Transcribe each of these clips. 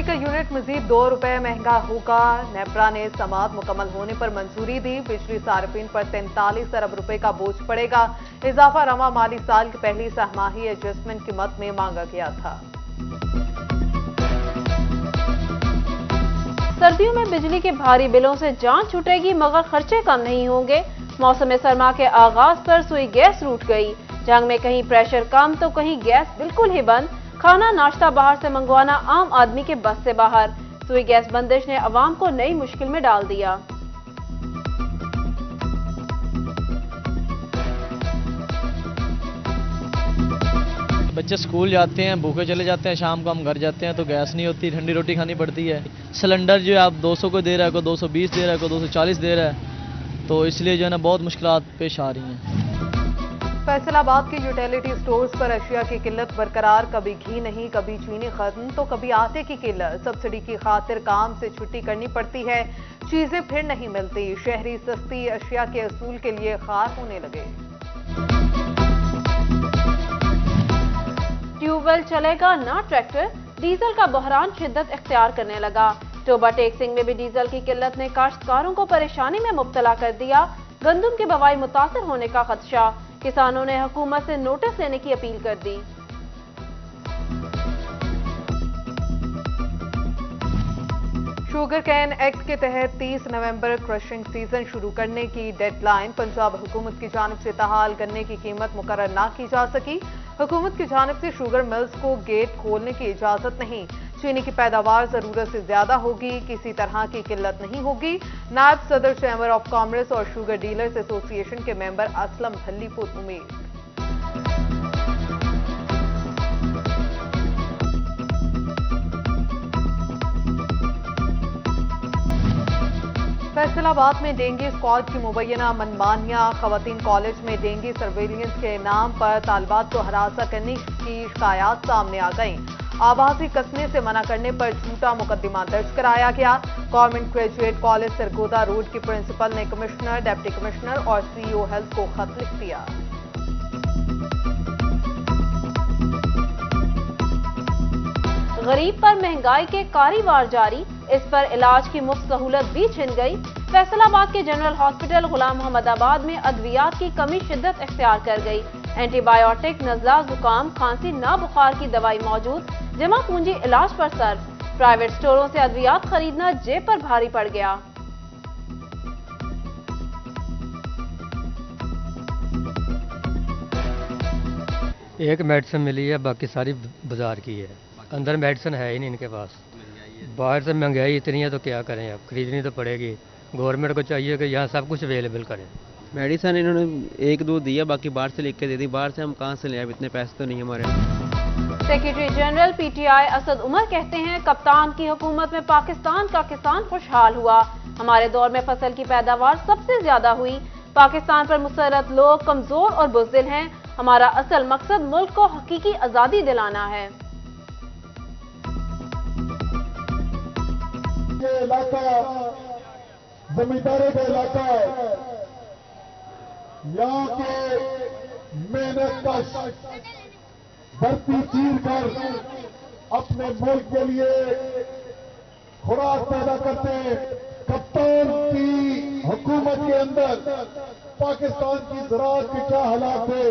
का यूनिट मजीद ₹2 महंगा होगा। नेपरा ने समाअत मुकम्मल होने पर मंजूरी दी। बिजली सार्फिन पर 43 अरब रुपए का बोझ पड़ेगा। इजाफा रवा माली साल की पहली सहमाही एडजस्टमेंट कीमत में मांगा गया था। सर्दियों में बिजली के भारी बिलों से जान छूटेगी मगर खर्चे कम नहीं होंगे। मौसम सरमा के आगाज पर सुई गैस रूठ गई। जंग में कहीं प्रेशर कम तो कहीं गैस बिल्कुल ही बंद। खाना नाश्ता बाहर से मंगवाना आम आदमी के बस से बाहर। सुई गैस बंदिश ने अवाम को नई मुश्किल में डाल दिया। बच्चे स्कूल जाते हैं, भूखे चले जाते हैं, शाम को हम घर जाते हैं तो गैस नहीं होती, ठंडी रोटी खानी पड़ती है। सिलेंडर जो है आप 200 को दे रहा है, कोई 220 दे रहा है, कोई 240 दे रहा है, तो इसलिए जो है ना बहुत मुश्किलात पेश आ रही हैं। फैसलाबाद के यूटिलिटी स्टोर्स पर अशिया की किल्लत बरकरार। कभी घी नहीं, कभी चीनी खत्म तो कभी आटे की किल्लत। सब्सिडी की खातिर काम से छुट्टी करनी पड़ती है, चीजें फिर नहीं मिलती। शहरी सस्ती अशिया के असूल के लिए खार होने लगे। ट्यूबवेल चलेगा ना ट्रैक्टर, डीजल का बहरान शिद्दत इख्तियार करने लगा। टोबा टेक्सिंग में भी डीजल की किल्लत ने काश्तकारों को परेशानी में मुब्तला कर दिया। गंदम के बवाई मुतासर होने का खदशा। किसानों ने हुकूमत से नोटिस लेने की अपील कर दी। शुगर कैन एक्ट के तहत 30 नवंबर क्रशिंग सीजन शुरू करने की डेडलाइन। पंजाब हुकूमत की जानिब से ताहाल गन्ने की कीमत मुकर्रर ना की जा सकी। हुकूमत की जानिब से शुगर मिल्स को गेट खोलने की इजाजत नहीं। चीनी की पैदावार जरूरत से ज्यादा होगी, किसी तरह की किल्लत नहीं होगी। नायब सदर चैम्बर ऑफ कॉमर्स और शुगर डीलर्स एसोसिएशन के मेंबर असलम भल्लीपुर उम्मीद। फैसलाबाद में डेंगू स्क्वाड की मुबैना मनमानियां। खवातीन कॉलेज में डेंगू सर्वेलियंस के नाम पर तालिबात को हरासा करने की शिकायत सामने आ गईं। आवाजी कसने से मना करने पर झूठा मुकदमा दर्ज कराया गया। Government graduate college Sargodha road की प्रिंसिपल ने कमिश्नर, डिप्टी कमिश्नर और सीईओ हेल्थ को खत लिख दिया। गरीब पर महंगाई के कारीवार जारी, इस पर इलाज की मुफ्त सहूलत भी छिन गई। फैसलाबाद के जनरल हॉस्पिटल गुलाम मोहम्मदाबाद में अद्वियात की कमी शिद्दत इख्तियार कर गई। एंटीबायोटिक, नज़ला, जुकाम, खांसी, ना बुखार की दवाई मौजूद, जमा पूंजी इलाज पर सर्फ। प्राइवेट स्टोरों से अद्वियात खरीदना जेब पर भारी पड़ गया। एक मेडिसिन मिली है, बाकी सारी बाजार की है। अंदर मेडिसिन है ही नहीं इनके पास। बाहर से महंगाई इतनी है तो क्या करें, अब खरीदनी तो पड़ेगी। गवर्नमेंट को चाहिए कि यहाँ सब कुछ अवेलेबल करें। मेडिसिन इन्होंने 1-2 दिया, बाकी बाहर से लिख के दे दी। बाहर से हम कहाँ से ले आए, इतने पैसे तो नहीं हमारे। Secretary general PTI Asad Umar कहते हैं, कप्तान की हुकूमत में पाकिस्तान का किसान खुशहाल हुआ। हमारे दौर में फसल की पैदावार सबसे ज्यादा हुई। पाकिस्तान पर मुसर्रत लोग कमजोर और बुज़दिल हैं। हमारा असल मकसद मुल्क को हकीकी आजादी दिलाना है। ये इलाका जमींदारी का इलाका है। यहाँ के मेहनत का भर्ती चीर कर अपने मुल्क के लिए खुराक पैदा करते हैं। कप्तान की हुकूमत के अंदर पाकिस्तान की ज़राअत के क्या हालात थे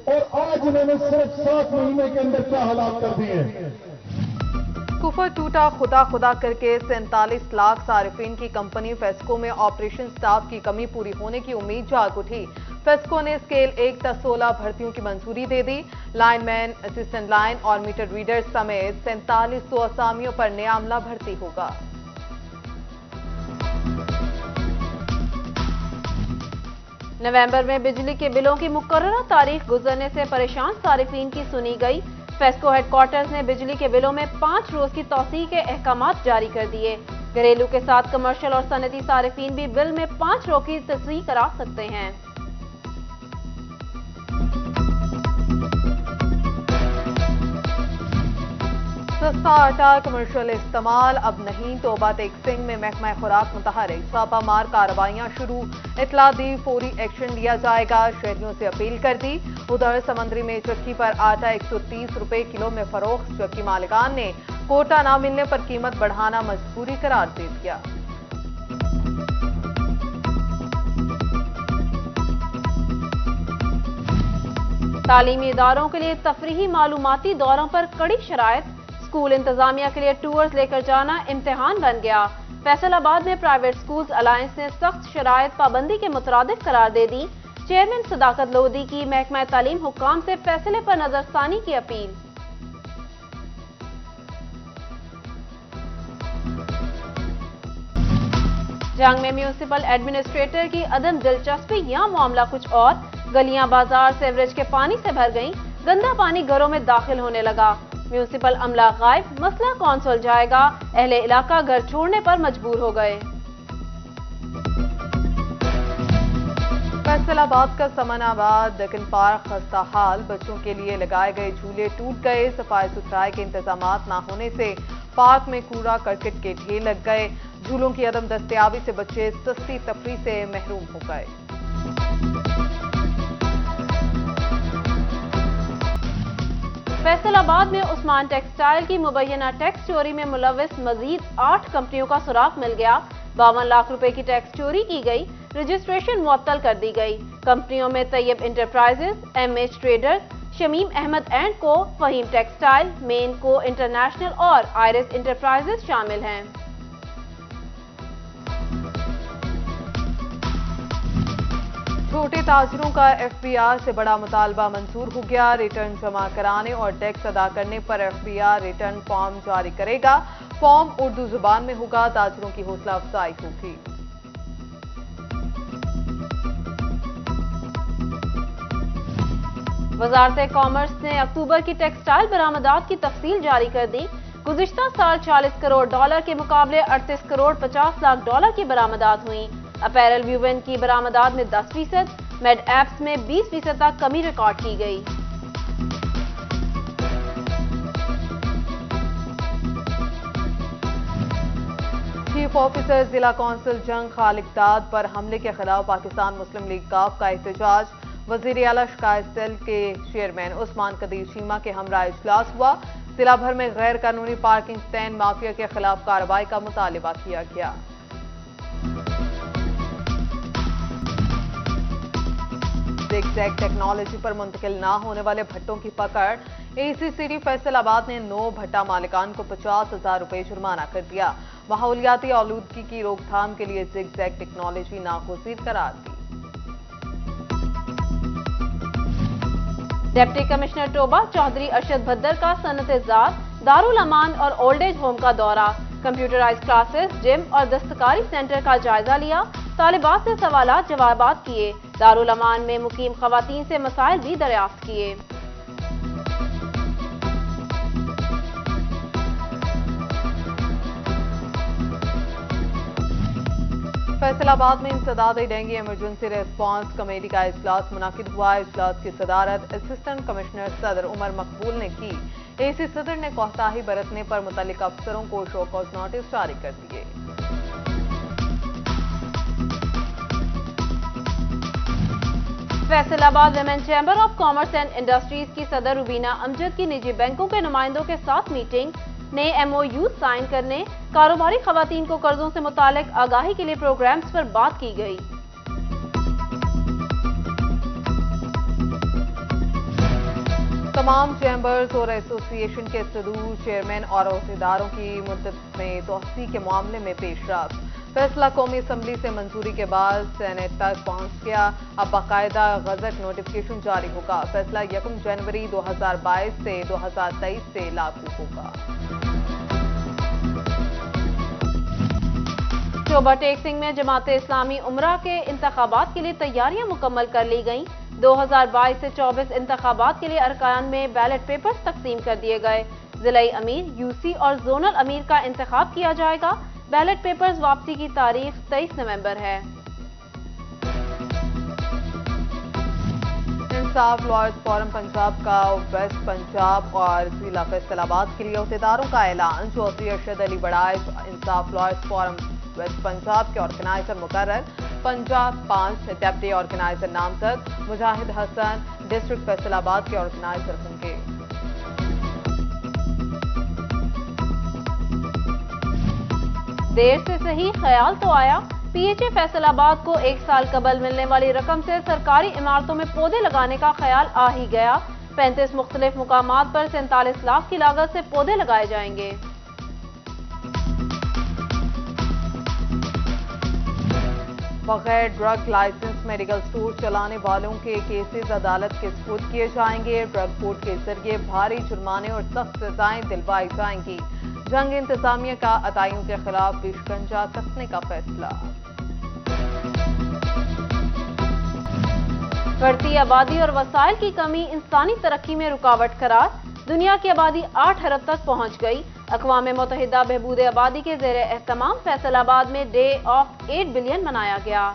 और आज उन्होंने सिर्फ 7 महीने के अंदर क्या हालात कर दिए। कुफर टूटा खुदा खुदा करके 47 लाख सारिफिन की कंपनी फेस्को में ऑपरेशन स्टाफ की कमी पूरी होने की उम्मीद जाग उठी। फेस्को ने स्केल 1 तक 16 भर्तियों की मंजूरी दे दी। लाइनमैन, असिस्टेंट लाइन और मीटर रीडर समेत 4700 असामियों पर नया अमला भर्ती होगा। नवंबर में बिजली के बिलों की मुकर्ररा तारीख गुजरने से परेशान सारिफिन की सुनी गई। फेस्को हेडक्वार्टर्स ने बिजली के बिलों में 5 रोज की तौसीह के अहकामात जारी कर दिए। घरेलू के साथ कमर्शियल और सनती सारिफिन भी बिल में 5 रोज की तस्वीर करा सकते हैं। सस्ता आटा कमर्शियल इस्तेमाल अब नहीं। तोबा टेक्सिंग में महकमा खुराक मुतहरिक। छापा मार कार्रवाइयां शुरू। इतला दी, फौरी एक्शन लिया जाएगा। शहरियों से अपील कर दी। उधर समंदरी में चक्की पर आटा 130 रुपए किलो में फरोख्त। चक्की मालिकान ने कोटा न मिलने पर कीमत बढ़ाना मजबूरी करार दे दिया। तालीमी इदारों के लिए तफरीही मालूमाती दौरों पर कड़ी शराइत, स्कूल इंतजामिया के लिए टूर्स लेकर जाना इम्तिहान बन गया। फैसलाबाद में प्राइवेट स्कूल्स अलायंस ने सख्त शराइत पाबंदी के मुतरादिफ करार दे दी। चेयरमैन सदाकत लोधी की महकमा तालीम हुक्काम से फैसले पर नजरसानी की अपील। जंग में म्यूनिसिपल एडमिनिस्ट्रेटर की अदम दिलचस्पी या मामला कुछ और। गलियां बाजार सीवरेज के पानी से भर गईं, गंदा पानी घरों में दाखिल होने लगा। म्यूनिसिपल अमला गायब, मसला कौन सुलझाएगा? अहले इलाका घर छोड़ने पर मजबूर हो गए। फैसलाबाद का समनाबाद डेक्कन पार्क खस्ता हाल, बच्चों के लिए लगाए गए झूले टूट गए। सफाई सुथराई के इंतजाम न होने से पार्क में कूड़ा करकट के ढेर लग गए। झूलों की अदम दस्तयाबी से बच्चे सस्ती तफरीह से महरूम हो गए। फैसलाबाद में उस्मान टेक्सटाइल की मुबैना टैक्स चोरी में मुलविस मजीद 8 कंपनियों का सुराग मिल गया। 52 लाख रुपए की टैक्स चोरी की गई, रजिस्ट्रेशन मुअत्तल कर दी गई। कंपनियों में Tayyab enterprises, MH traders, Shamim Ahmed and co, Faheem textile, मेन को इंटरनेशनल और आयरिस इंटरप्राइजेस शामिल हैं। छोटे ताजरों का एफबीआर से बड़ा मुतालबा मंजूर हो गया। रिटर्न जमा कराने और टैक्स अदा करने पर एफबीआर रिटर्न फॉर्म जारी करेगा। फॉर्म उर्दू जुबान में होगा। ताजरों की हौसला अफजाई होगी। वजारत कॉमर्स ने अक्टूबर की टेक्सटाइल बरामदात की तफसील जारी कर दी। गुज़िश्ता साल 40 करोड़ डॉलर के मुकाबले 38 करोड़ 50 लाख डॉलर की बरामदात हुई। अपैरल व्यूवन की बरामदात में 10%, मेड एप्स में 20% तक कमी रिकॉर्ड की गई। चीफ ऑफिसर जिला कौंसिल जंग खालिकदाद पर हमले के खिलाफ पाकिस्तान मुस्लिम लीग काफ का एहतजाज। वजीर आला शिकायत सेल के चेयरमैन उस्मान कदीर चीमा के हमरा इजलास हुआ। जिला भर में गैर कानूनी पार्किंग स्टैंड माफिया के खिलाफ कार्रवाई का मुतालबा किया गया। ज़िगज़ैग टेक्नोलॉजी पर मुंतकिल ना होने वाले भट्टों की पकड़। एसीसीडी फैसलाबाद ने 9 भट्टा मालिकान को 50,000 रुपए जुर्माना कर दिया। माहौलियाती आलूदगी की रोकथाम के लिए ज़िगज़ैग टेक्नोलॉजी नागुज़ीर करार दी। डिप्टी कमिश्नर टोबा चौधरी अरशद भद्दर का सनत-ए-ज़ार, दारुल अमान और ओल्ड एज होम का दौरा। कंप्यूटराइज्ड क्लासेस, जिम और दस्तकारी सेंटर का जायजा लिया। तालिबात से सवालात जवाबात किए। दारुल अमान में मुकीम खवातीन से मसाइल भी दरियाफ्त किए। फैसलाबाद में इंसदाद डेंगू इमरजेंसी रेस्पॉन्स कमेटी का इजलास मुनाकिद हुआ। इजलास की सदारत असिस्टेंट कमिश्नर सदर उमर मकबूल ने की। एसी सदर ने कोताही बरतने पर मुतल्लिक अफसरों को शो कॉज नोटिस जारी कर दिए। Faisalabad women chamber of commerce and industries की सदर रुबीना अमजद की निजी बैंकों के नुमाइंदों के साथ मीटिंग। नए एमओयू साइन करने, कारोबारी खवातीन को कर्जों से मुतालिक आगाही के लिए प्रोग्राम्स पर बात की गई। तमाम चैम्बर्स और एसोसिएशन के सदूर, चेयरमैन और अहदेदारों की मुद्दत में तोसी के मामले में पेशरफ्त। फैसला कौमी असम्बली से मंजूरी के बाद सेनेट तक पहुंच गया। अब बाकायदा गजट नोटिफिकेशन जारी होगा। फैसला 1 जनवरी 2022 से 2023 से लागू होगा। शोभा टेक सिंह में जमाते इस्लामी उमरा के इंतखाबात के लिए तैयारियां मुकम्मल कर ली गईं। 2022 से 24 इंतखाबात के लिए अरकान में बैलेट पेपर्स तकसीम कर दिए गए। जिलाई अमीर, यूसी और जोनल अमीर का इंतखाब किया जाएगा। बैलेट पेपर्स वापसी की तारीख 23 नवंबर है। इंसाफ लॉयर्स फोरम पंजाब का वेस्ट पंजाब और जिला फैसलाबाद के लिए अहदेदारों का ऐलान। चौधरी अरशद अली बड़ाइश इंसाफ लॉयर्स फोरम वेस्ट पंजाब के ऑर्गेनाइजर मुकर्रर। पंजाब 5 डिप्टी ऑर्गेनाइजर नामजद। मुजाहिद हसन डिस्ट्रिक्ट फैसलाबाद के ऑर्गेनाइजर होंगे। دیر سے صحیح خیال تو آیا، پی ایچ اے فیصل آباد کو 1 سال قبل ملنے والی رقم سے سرکاری عمارتوں میں پودے لگانے کا خیال آ ہی گیا۔ 35 مختلف مقامات پر 47 لاکھ کی لاگت سے پودے لگائے جائیں گے۔ بغیر ڈرگ لائسنس میڈیکل سٹور چلانے والوں کے کیسز عدالت کے سپرد کیے جائیں گے۔ ڈرگ کورٹ کے ذریعے بھاری جرمانے اور سخت سزائیں دلوائی جائیں گی۔ جنگ انتظامیہ کا عطائیوں کے خلاف بھی شکنجہ کسنے کا فیصلہ۔ بڑھتی آبادی اور وسائل کی کمی انسانی ترقی میں رکاوٹ قرار، دنیا کی آبادی 8 ارب تک پہنچ گئی۔ اقوام متحدہ بہبود آبادی کے زیر اہتمام فیصل آباد میں ڈے آف 8 بلین منایا گیا۔